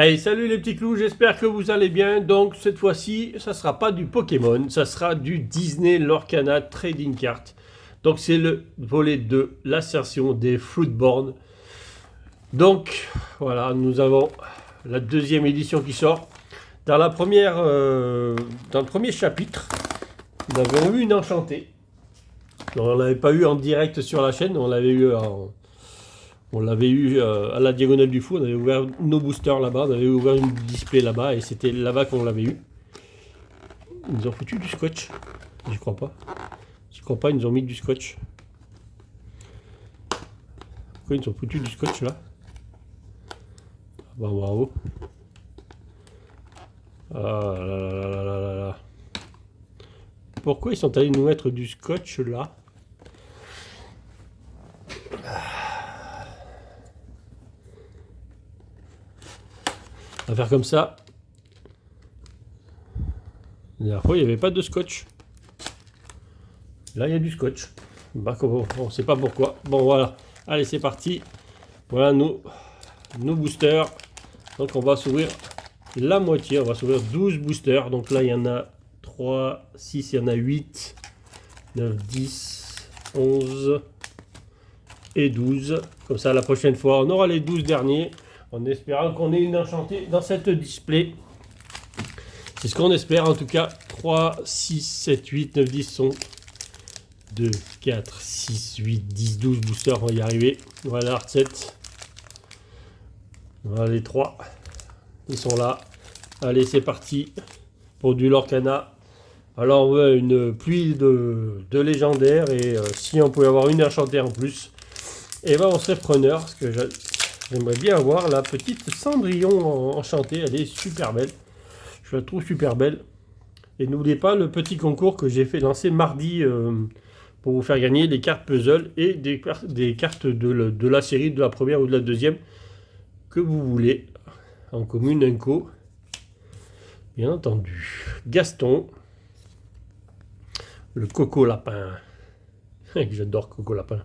Hey, salut les petits clous, j'espère que vous allez bien. Donc cette fois-ci, ça sera pas du Pokémon, ça sera du Disney Lorcana Trading Card. Donc c'est le volet 2, l'assertion des Fruitborn. Donc voilà, nous avons la deuxième édition qui sort. Dans dans le premier chapitre, nous avons eu une enchantée. On l'avait pas eu en direct sur la chaîne, on l'avait eu à la diagonale du fou, on avait ouvert nos boosters là-bas, on avait ouvert une display là-bas et c'était là-bas qu'on l'avait eu. Ils nous ont foutu du scotch. J'y crois pas. J'y crois pas, ils nous ont mis du scotch. Pourquoi ils nous ont foutu du scotch là? Bon, bravo. Ah là là là là là là. Pourquoi ils sont allés nous mettre du scotch là? On va faire comme ça. La dernière fois, il n'y avait pas de scotch. Là, il y a du scotch. Bah, on ne sait pas pourquoi. Bon, voilà. Allez, c'est parti. Voilà nos boosters. Donc, on va s'ouvrir la moitié. On va s'ouvrir 12 boosters. Donc là, il y en a 3, 6, il y en a 8, 9, 10, 11 et 12. Comme ça, la prochaine fois, on aura les 12 derniers. En espérant qu'on ait une enchantée dans cette display. C'est ce qu'on espère en tout cas. 3, 6, 7, 8, 9, 10 sont 2, 4, 6, 8, 10, 12 boosters. On va y arriver. Voilà, art 7. Voilà les 3. Ils sont là. Allez, c'est parti pour du Lorcana. Alors, on veut une pluie de légendaires. Et si on pouvait avoir une enchantée en plus, et ben on serait preneur. Parce que j'aimerais bien avoir la petite Cendrillon enchantée. Elle est super belle. Je la trouve super belle. Et n'oubliez pas le petit concours que j'ai fait lancer mardi pour vous faire gagner des cartes puzzle et des cartes de la série, de la première ou de la deuxième que vous voulez. En commune, Inco. Bien entendu. Gaston. Le Coco Lapin. J'adore Coco Lapin.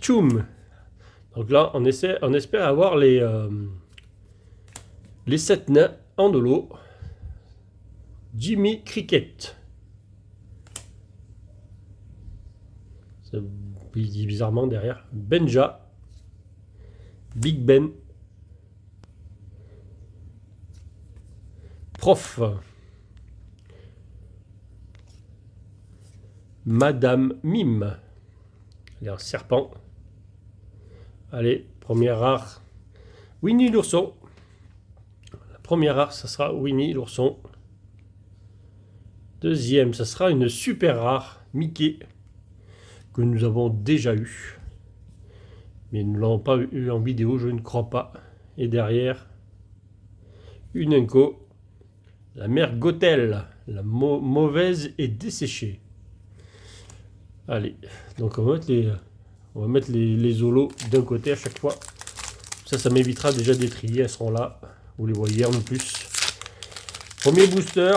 Tchoum. Donc là, on espère avoir les 7 nains en holo. Jimmy Cricket. Ça dit bizarrement derrière. Benja. Big Ben. Prof. Madame Mime. Elle est en serpent. Allez, première rare. Winnie l'ourson. La première rare, ça sera Winnie l'ourson. Deuxième, ça sera une super rare, Mickey, que nous avons déjà eu. Mais nous ne l'avons pas eu en vidéo, je ne crois pas. Et derrière, une Inco, la mère Gothel, la mauvaise et desséchée. Allez, donc on va mettre les holos d'un côté à chaque fois. Ça m'évitera déjà des trier, elles seront là. Vous les voyez en plus. Premier booster.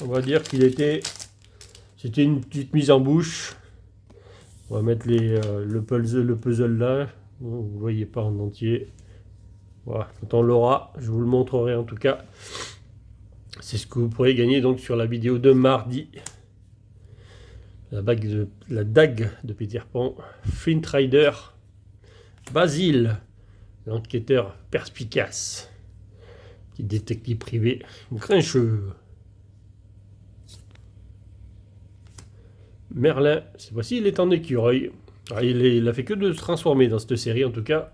On va dire c'était une petite mise en bouche. On va mettre le puzzle là. Vous ne voyez pas en entier. Voilà, quand on l'aura, je vous le montrerai en tout cas. C'est ce que vous pourrez gagner donc sur la vidéo de mardi. La dague de Peter Pan. Flint Rider. Basile, l'enquêteur perspicace. Petit détective privé. Grincheux. Merlin, cette fois-ci, il est en écureuil. Alors, il a fait que de se transformer dans cette série, en tout cas.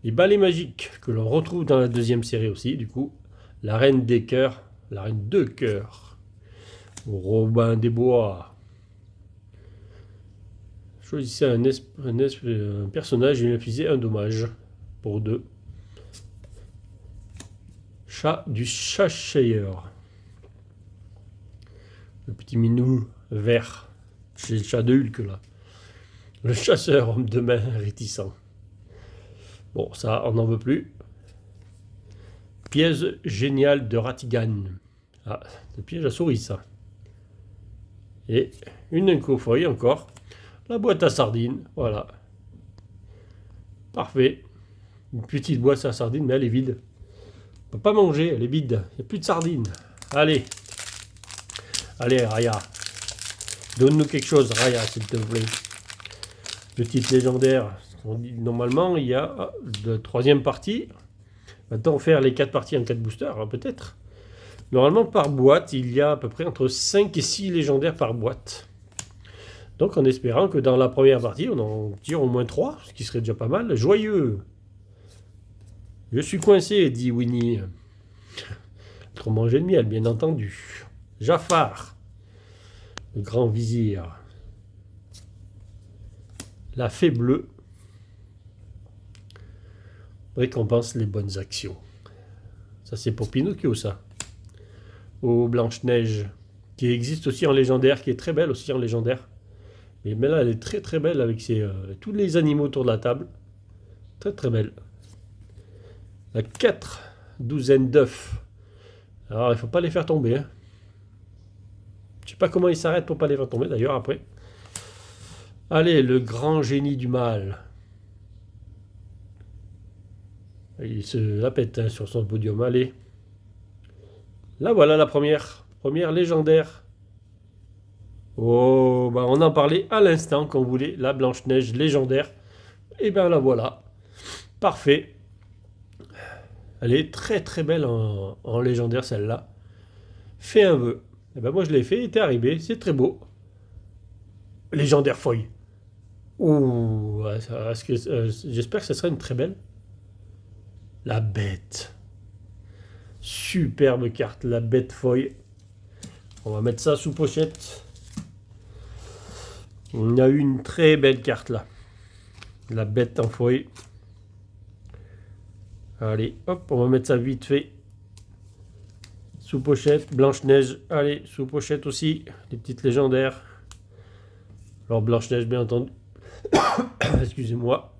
Les balais magiques, que l'on retrouve dans la deuxième série aussi, du coup. La reine des cœurs, la reine de cœur. Robin des Bois. Choisissez un personnage et lui infligez un dommage. Pour 2. Chat du Cheshire. Le petit minou vert. C'est le chat de Hulk là. Le chasseur homme de main réticent. Bon, ça, on n'en veut plus. Piège génial de Ratigan. Ah, le piège à souris, ça. Et une incofoille encore. La boîte à sardines, voilà. Parfait. Une petite boîte à sardines, mais elle est vide. On peut pas manger, elle est vide. Il n'y a plus de sardines. Allez. Allez, Raya. Donne-nous quelque chose, Raya, s'il te plaît. Petite légendaire. Normalement, il y a de troisième partie. Maintenant, faire les 4 parties en 4 boosters, hein, peut-être. Normalement, par boîte, il y a à peu près entre 5 et 6 légendaires par boîte. Donc, en espérant que dans la première partie, on en tire au moins 3, ce qui serait déjà pas mal. Joyeux. Je suis coincé, dit Winnie. Trop manger de miel, bien entendu. Jafar. Le grand vizir. La fée bleue. Récompense les bonnes actions. Ça, c'est pour Pinocchio, ça. Au Blanche-Neige, qui existe aussi en légendaire, qui est très belle aussi en légendaire. Mais là, elle est très très belle avec tous les animaux autour de la table. Très très belle. La 4 douzaines d'œufs. Alors, il ne faut pas les faire tomber. Hein. Je sais pas comment ils s'arrêtent pour pas les faire tomber, d'ailleurs, après. Allez, le grand génie du mal. Il se la pète hein, sur son podium. Allez. Là, voilà la première. Première légendaire. Oh, bah on en parlait à l'instant qu'on voulait la Blanche-Neige légendaire. Et bien la voilà. Parfait. Elle est très très belle en légendaire celle-là. Fais un vœu. Et ben moi je l'ai fait, il était arrivé, c'est très beau. Légendaire feuille. Ouh, j'espère que ça sera une très belle. La bête. Superbe carte, la bête feuille. On va mettre ça sous pochette. On a eu une très belle carte là. La bête en feuille. Allez, hop, on va mettre ça vite fait. Sous pochette, Blanche-Neige. Allez, sous pochette aussi. Les petites légendaires. Alors Blanche-Neige, bien entendu. Excusez-moi.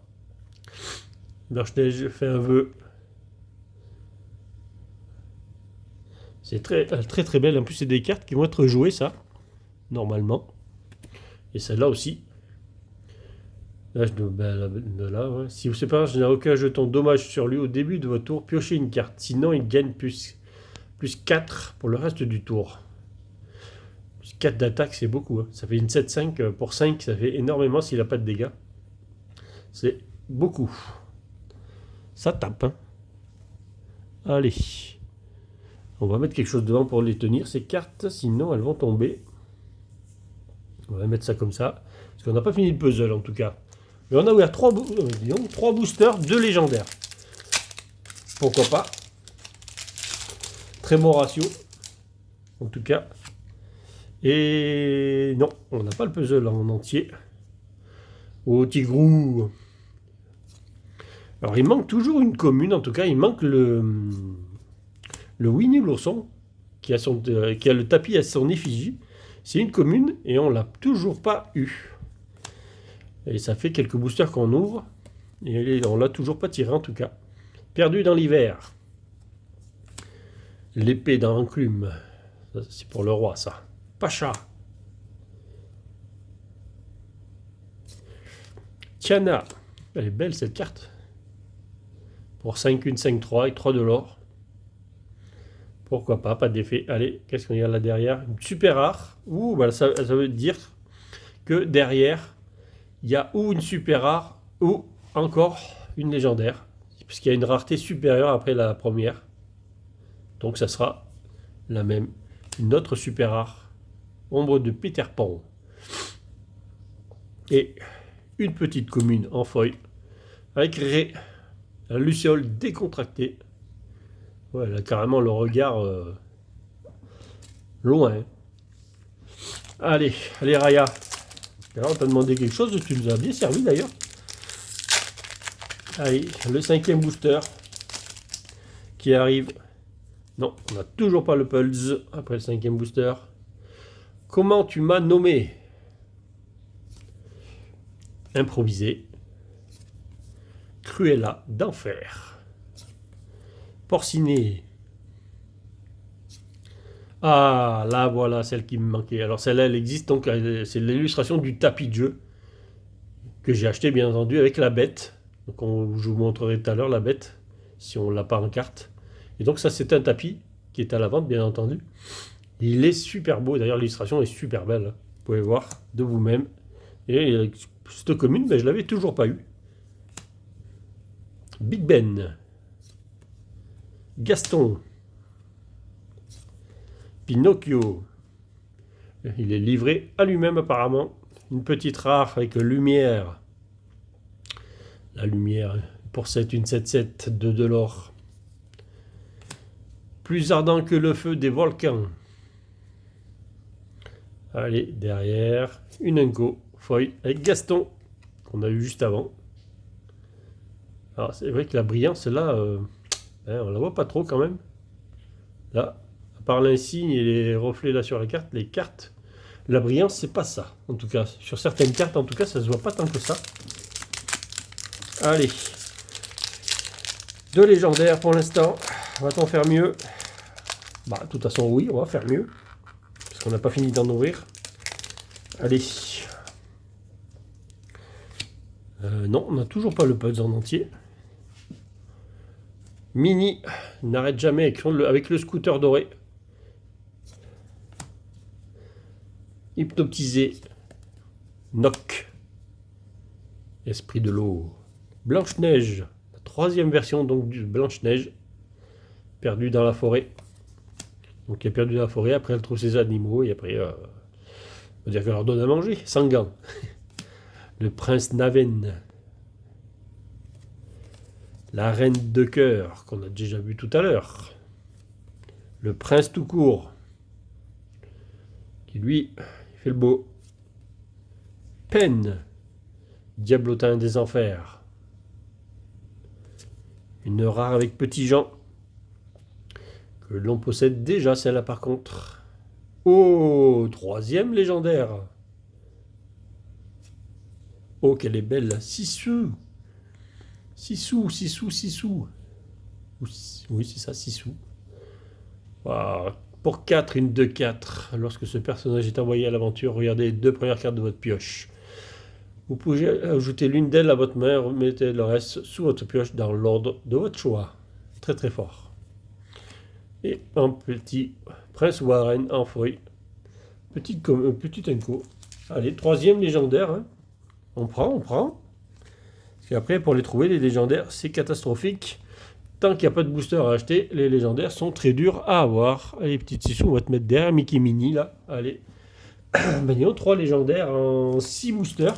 Blanche-Neige fait un vœu. C'est très très très belle. En plus, c'est des cartes qui vont être jouées, ça. Normalement. Et celle-là aussi. Là, ouais. Si vous séparez, je n'ai aucun jeton dommage sur lui au début de votre tour, piochez une carte. Sinon, il gagne plus 4 pour le reste du tour. Plus 4 d'attaque, c'est beaucoup. Hein. Ça fait une 7-5 pour 5, ça fait énormément s'il n'a pas de dégâts. C'est beaucoup. Ça tape. Hein. Allez. On va mettre quelque chose devant pour les tenir, ces cartes, sinon elles vont tomber. On va mettre ça comme ça. Parce qu'on n'a pas fini le puzzle en tout cas. Mais on a ouvert 3 boosters, 2 légendaires. Pourquoi pas. Très bon ratio. En tout cas. Et non, on n'a pas le puzzle en entier. Oh, Tigrou. Alors il manque toujours une commune, en tout cas il manque le Winnie l'ourson qui a le tapis à son effigie. C'est une commune et on l'a toujours pas eu. Et ça fait quelques boosters qu'on ouvre. Et on l'a toujours pas tiré en tout cas. Perdu dans l'hiver. L'épée dans l'enclume. C'est pour le roi ça. Pacha. Tiana. Elle est belle cette carte. Pour 5-1, 5-3 avec 3 de l'or. Pourquoi pas, pas d'effet. Allez, qu'est-ce qu'on y a là derrière? Une super rare. Ouh, bah ça veut dire que derrière, il y a ou une super rare ou encore une légendaire. Puisqu'il y a une rareté supérieure après la première. Donc ça sera la même. Une autre super rare. Ombre de Peter Pan. Et une petite commune en feuille. Avec Ré. La luciole décontractée. Ouais, elle a carrément le regard loin. Hein. Allez, Raya. Alors, on t'a demandé quelque chose, tu nous as bien servi d'ailleurs. Allez, le 5e booster qui arrive. Non, on n'a toujours pas le Pulse après le 5e booster. Comment tu m'as nommé? Improvisé. Cruella d'enfer. Porciné. Ah, là voilà celle qui me manquait. Alors celle-là, elle existe, donc c'est l'illustration du tapis de jeu que j'ai acheté bien entendu avec la bête. Donc je vous montrerai tout à l'heure la bête, si on ne l'a pas en carte. Et donc ça c'est un tapis qui est à la vente bien entendu. Il est super beau, d'ailleurs l'illustration est super belle. Vous pouvez voir de vous-même. Et cette commune, ben, je ne l'avais toujours pas eu. Big Ben. Gaston. Pinocchio. Il est livré à lui-même apparemment. Une petite rare avec lumière. La lumière pour une 7.7 de Delors. Plus ardent que le feu des volcans. Allez, derrière, une Unco feuille avec Gaston, qu'on a eu juste avant. Alors c'est vrai que la brillance là, on la voit pas trop quand même. Là, à part l'insigne et les reflets là sur la carte, les cartes, la brillance c'est pas ça. En tout cas, sur certaines cartes, en tout cas, ça se voit pas tant que ça. Allez, deux légendaires pour l'instant. Va-t-on faire mieux? Bah, de toute façon, oui, on va faire mieux. Parce qu'on n'a pas fini d'en ouvrir. Allez. Non, on n'a toujours pas le puzzle en entier. Mini n'arrête jamais avec le scooter doré. Hypnotisé. Nock. Esprit de l'eau. Blanche-Neige. La troisième version donc du Blanche-Neige. Perdue dans la forêt. Donc elle est perdue dans la forêt. Après elle trouve ses animaux. Et après, on va dire qu'elle leur donne à manger. Sans gants. Le prince Naven. La reine de cœur, qu'on a déjà vu tout à l'heure. Le prince tout court. Qui lui, il fait le beau. Peine. Diablotin des enfers. Une rare avec Petit Jean. Que l'on possède déjà, celle-là par contre. Oh, troisième légendaire. Oh, qu'elle est belle. 6 sous. 6 sous, 6 sous, 6 sous. Oui, c'est ça, 6 sous. Wow. Pour 4, une 2-4. Lorsque ce personnage est envoyé à l'aventure, regardez les deux premières cartes de votre pioche. Vous pouvez ajouter l'une d'elles à votre main, remettez le reste sous votre pioche dans l'ordre de votre choix. Très très fort. Et un petit Prince Warren en feuille. Petit Unco. Allez, troisième légendaire. Hein. On prend. Parce qu'après, pour les trouver, les légendaires, c'est catastrophique. Tant qu'il n'y a pas de booster à acheter, les légendaires sont très durs à avoir. Allez, petites sissous, on va te mettre derrière Mickey Mini, là. Allez. Ben, 3 légendaires en 6 boosters.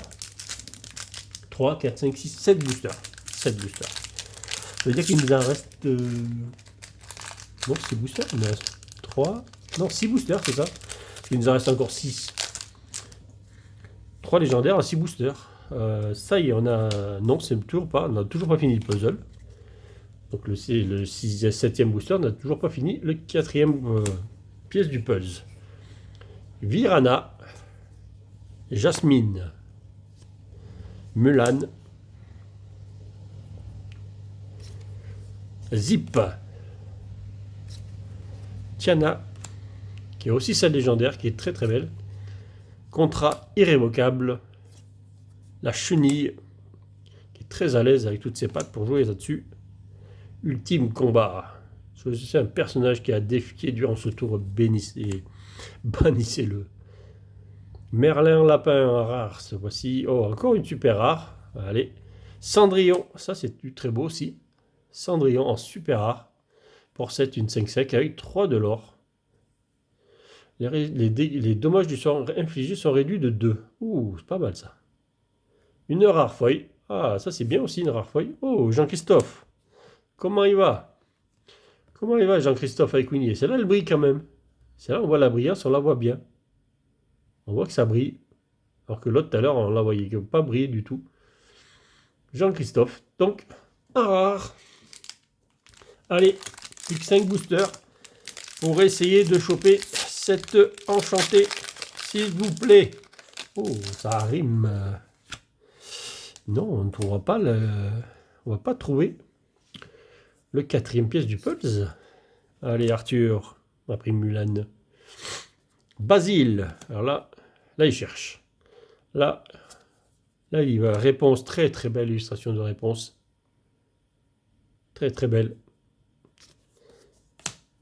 3, 4, 5, 6, 7 boosters. 7 boosters. Ça veut dire qu'il nous en reste... Non, 6 boosters. Il nous en reste 3... Non, 6 boosters, c'est ça. Il nous en reste encore 6. 3 légendaires en 6 boosters. Ça y est, on a... Non, c'est toujours pas... On n'a toujours pas fini le puzzle. Donc le 7e booster n'a toujours pas fini le 4e pièce du puzzle. Virana, Jasmine, Mulan, Zip, Tiana, qui est aussi celle légendaire, qui est très très belle. Contrat irrévocable, la chenille, qui est très à l'aise avec toutes ses pattes pour jouer là-dessus. Ultime combat. C'est un personnage qui a défié durant ce tour, bannissez-le. Merlin Lapin rare, ce voici. Oh, encore une super rare. Allez. Cendrillon, ça c'est du très beau aussi. Cendrillon en super rare. Pour 7, une 5 sec avec 3 de l'or. Les dommages du sort infligés sont réduits de 2. Ouh, c'est pas mal ça. Une rare feuille. Ah, ça c'est bien aussi une rare feuille. Oh, Jean-Christophe. Comment il va? Comment il va Jean-Christophe avec Winnie? Celle-là, elle brille quand même. Celle-là, on voit la brillance, on la voit bien. On voit que ça brille. Alors que l'autre, tout à l'heure, on la voyait pas briller du tout. Jean-Christophe. Donc, un rare. Allez, plus que 5 boosters pour essayer de choper cette enchantée. S'il vous plaît. Oh, ça rime. Non, on ne trouvera pas le... On va pas trouver le 4e pièce du puzzle. Allez, Arthur. On a pris Mulan. Basile. Alors là, il cherche. Là, il va. Réponse, très très belle illustration de réponse. Très très belle.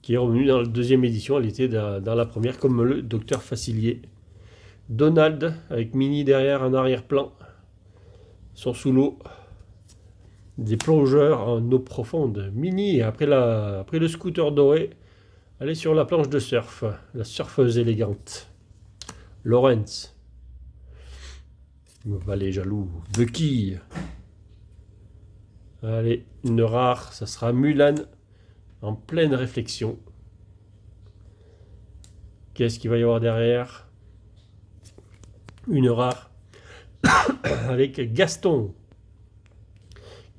Qui est revenue dans la deuxième édition. Elle était dans la première, comme le Docteur Facilier. Donald, avec Minnie derrière en arrière-plan. Sont sous l'eau. Des plongeurs en eau profonde. Minnie, après le scooter doré, elle est sur la planche de surf. La surfeuse élégante. Lawrence. Le valet jaloux. Bucky. Allez, une rare, ça sera Mulan en pleine réflexion. Qu'est-ce qu'il va y avoir derrière? Une rare avec Gaston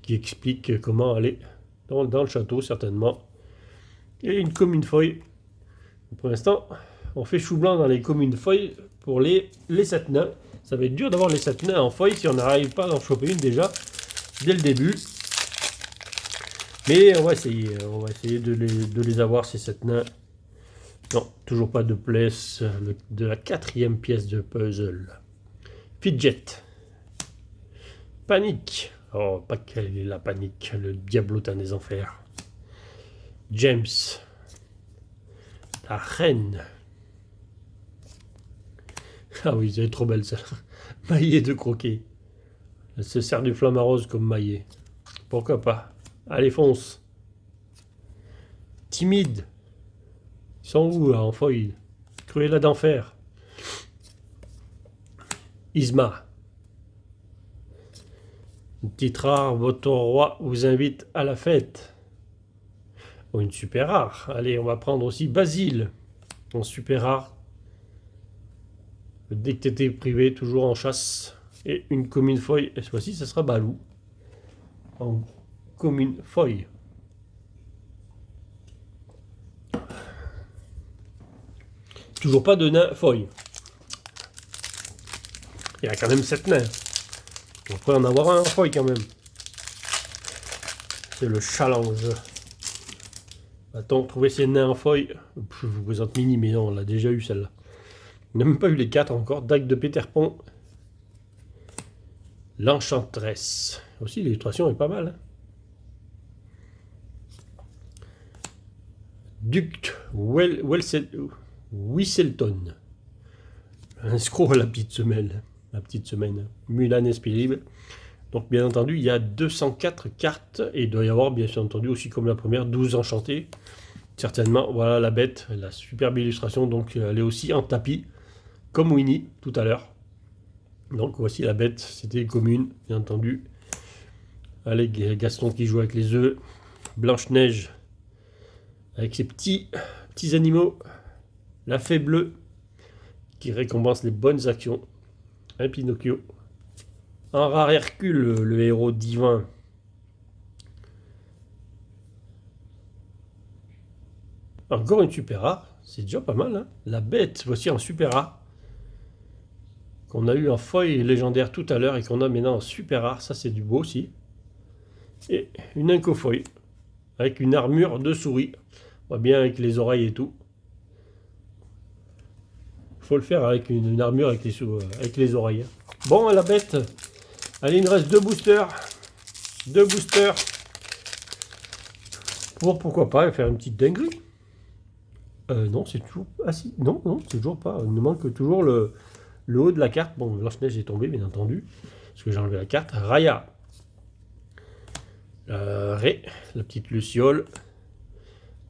qui explique comment aller dans le château certainement. Et une commune feuille. Pour l'instant, on fait chou blanc dans les communes feuilles pour les 7 nains. Ça va être dur d'avoir les 7 nains en feuille si on n'arrive pas à en choper une déjà dès le début. Mais on va essayer de les avoir ces 7 nains. Non, toujours pas de place de la 4e pièce de puzzle. Fidget. Panique. Oh, pas quelle est la panique, le diablotin des enfers. James. La reine. Ah oui, c'est trop belle celle-là. Maillet de croquet. Elle se sert du flamme à rose comme maillet. Pourquoi pas? Allez, fonce. Timide. Ils sont où là en feuille? Cruella d'enfer. Isma. Une petite rare, votre roi vous invite à la fête. Oh, une super rare. Allez, on va prendre aussi Basile. En super rare. Le détective privé, toujours en chasse. Et une commune feuille. Et cette fois-ci, ce sera Balou. En commune feuille. Toujours pas de nain feuille. Il y a quand même 7 nains. On pourrait en avoir un en feuille quand même. C'est le challenge. Va-t-on trouver ces nains en feuille? Je vous présente Mini, mais non, on l'a déjà eu celle-là. On n'a même pas eu les 4 encore. Dague de Peter Pan. L'Enchanteresse. Aussi, l'illustration est pas mal. Hein. Duc Whistleton. Un scroll à la petite semaine. Mulan Espirible. Donc bien entendu, il y a 204 cartes. Et il doit y avoir bien entendu aussi comme la première, 12 enchantés. Certainement, voilà la bête, la superbe illustration. Donc elle est aussi en tapis, comme Winnie tout à l'heure. Donc voici la bête, c'était commune, bien entendu. Allez, Gaston qui joue avec les œufs. Blanche-Neige avec ses petits animaux. La fée bleue qui récompense les bonnes actions. Un Pinocchio. Un rare Hercule, le héros divin. Encore une super rare, c'est déjà pas mal. Hein. La bête, voici en super rare. Qu'on a eu en feuille légendaire tout à l'heure et qu'on a maintenant en super rare. Ça, c'est du beau aussi. Et une incofoille avec une armure de souris. On voit bien avec les oreilles et tout. Faut le faire avec une armure avec les oreilles. Bon, la bête. Allez, il nous reste 2 boosters. 2 boosters. Pourquoi pas faire une petite dinguerie. Non, c'est toujours... Ah si, non, c'est toujours pas. Il nous manque toujours le haut de la carte. Bon, Blanche-Neige est tombée, bien entendu. Parce que j'ai enlevé la carte. Raya. Ré, la petite Luciole.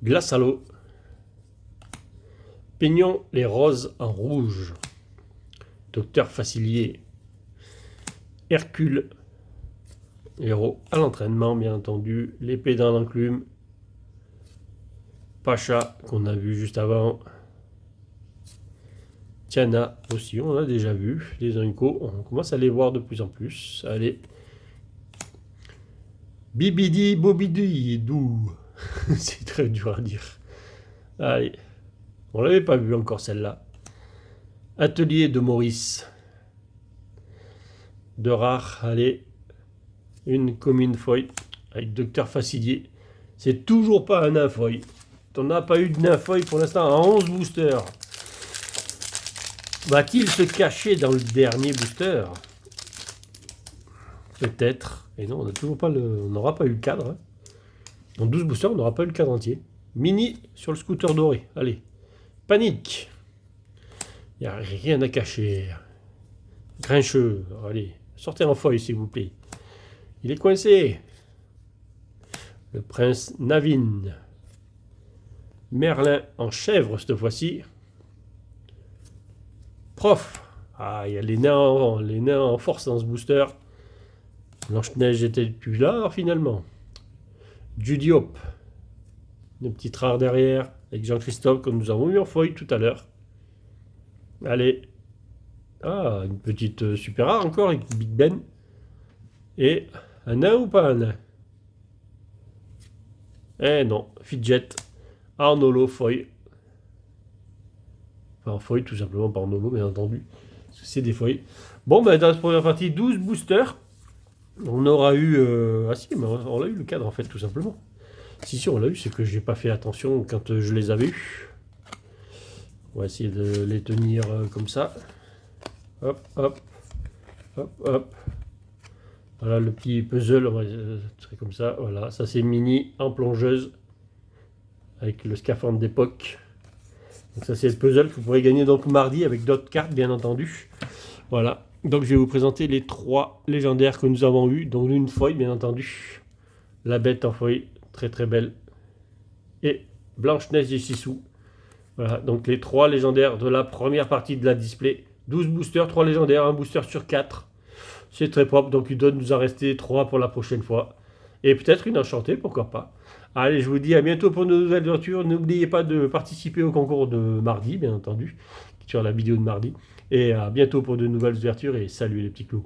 Glace à l'eau. Peignons les roses en rouge. Docteur Facilier. Hercule. Héros à l'entraînement, bien entendu. L'épée dans l'enclume. Pacha, qu'on a vu juste avant. Tiana aussi, on a déjà vu. Les Inco, on commence à les voir de plus en plus. Allez. Bibidi, bobidi, dou. C'est très dur à dire. Allez. On l'avait pas vu encore celle-là. Atelier de Maurice. De rare, allez. Une commune feuille avec Docteur Facilier. C'est toujours pas un nain feuille. On n'a pas eu de nain feuille pour l'instant à 11 boosters. Va-t-il se cacher dans le dernier booster? Peut-être. Et non, on n'a toujours pas on n'aura pas eu le cadre. Hein. En 12 boosters, on n'aura pas eu le cadre entier. Mini sur le scooter doré. Allez, panique. Il n'y a rien à cacher. Grincheux, allez, sortez en feuille s'il vous plaît. Il est coincé. Le prince Navin. Merlin en chèvre cette fois-ci. Prof. Ah, il y a les nains en force dans ce booster. Blanche-Neige était plus là alors, finalement. Judy Hop. Une petite rare derrière avec Jean-Christophe que nous avons eu en feuille tout à l'heure. Allez. Ah, une petite super rare encore avec Big Ben. Et un nain ou pas un nain? Eh non, Fidget. En holo, feuille. Enfin, en feuille, tout simplement, pas en holo, bien entendu. Parce que c'est des feuilles. Bon, ben, dans cette première partie, 12 boosters. On aura eu... Ah si, mais on l'a eu le cadre, en fait, tout simplement. Si, on l'a eu, c'est que j'ai pas fait attention quand je les avais eus. On va essayer de les tenir comme ça. Hop, hop, hop, hop. Voilà le petit puzzle, on va comme ça. Voilà, ça c'est Mini en plongeuse avec le scaphandre d'époque. Donc ça c'est le puzzle que vous pourrez gagner donc mardi avec d'autres cartes bien entendu. Voilà, donc je vais vous présenter les 3 légendaires que nous avons eu, dont une feuille bien entendu. La bête en feuille, très très belle. Et Blanche-Neige et Sissou. Voilà, donc les 3 légendaires de la première partie de la display. 12 boosters, 3 légendaires, un booster sur 4. C'est très propre, donc il doit nous en rester 3 pour la prochaine fois. Et peut-être une enchantée, pourquoi pas. Allez, je vous dis à bientôt pour de nouvelles ouvertures. N'oubliez pas de participer au concours de mardi, bien entendu, sur la vidéo de mardi. Et à bientôt pour de nouvelles ouvertures et salut les petits clous.